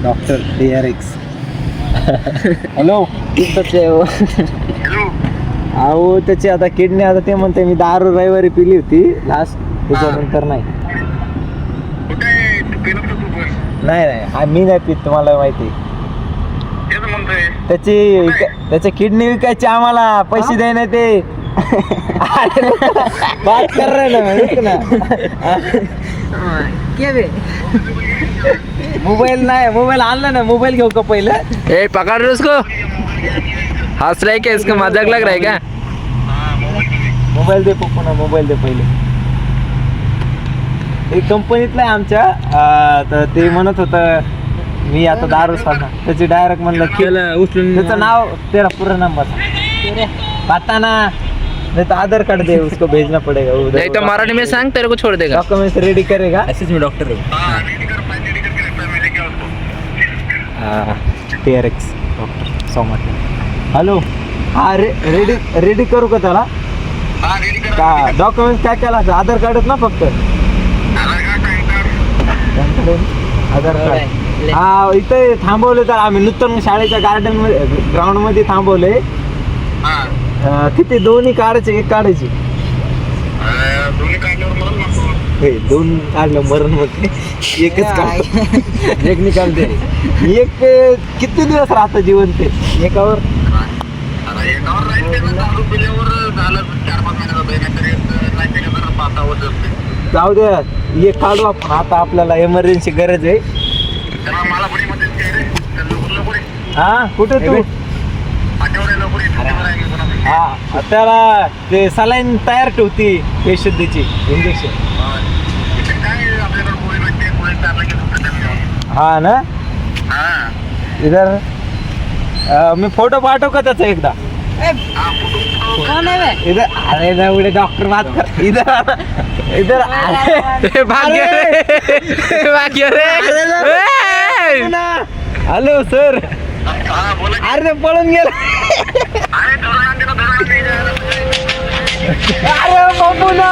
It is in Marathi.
Doctor DRX. हॅलो. अहो त्याची आता किडनी आता ते म्हणते मी दारू रविवारी पिली होती लास्ट त्याच्यानंतर नाही नाही मी नाही पित तुम्हाला माहिती त्याची किडनी विकायची आम्हाला पैसे द्याय नाही ते बात कर रहे ना मोबाईल नाही मोबाईल आणला ना मोबाईल घेऊ का पहिलं ए पकड़ रहे उसको हंस रहा है क्या इसका मजाक लग रहा है क्या मोबाईल दे पप्पा मोबाईल दे पहिले एक कंपनीतला आहे आमच्या तर ते म्हणत होतं मी आता दारू सांगणार त्याची डायरेक्ट म्हणलं त्याचं नाव तेरा पूरा नंबर पता ना नहीं तो आधार कार्ड दे उसको भेजना पड़ेगा नहीं तो मराठी में सांग तेरे को छोड़ देगा डॉक्यूमेंट्स रेडी करेगा ऐसे में डॉक्टर TRX डॉक्टर सोमवार हॅलो हा रेडी करू का त्याला का डॉक्युमेंट्स काय काय लागतं आधार कार्डच ना फक्त आधार कार्ड हा इथे थांबवले तर आम्ही नूतन शाळेच्या गार्डन मध्ये ग्राउंड मध्ये थांबवले किती दोन्ही काढायचे एक काढायची दोन काढलं मरण मध्ये एकच काढ एक निकालते एक किती दिवस राहतं जीवन ते एकावर जाऊ द्या एक काढू आपण आता आपल्याला इमर्जन्सी गरज आहे हा कुठे तू हा त्याला ते सलाईन तयार ठेवती बेशुद्धीची इंजेक्शन हा ना इधर मी फोटो पाठव का त्याचा एकदा इधर अरे ना उडे डॉक्टर बात कर इधर भाग्य रे हॅलो सर अरे पळून गेला अरे बाबू ना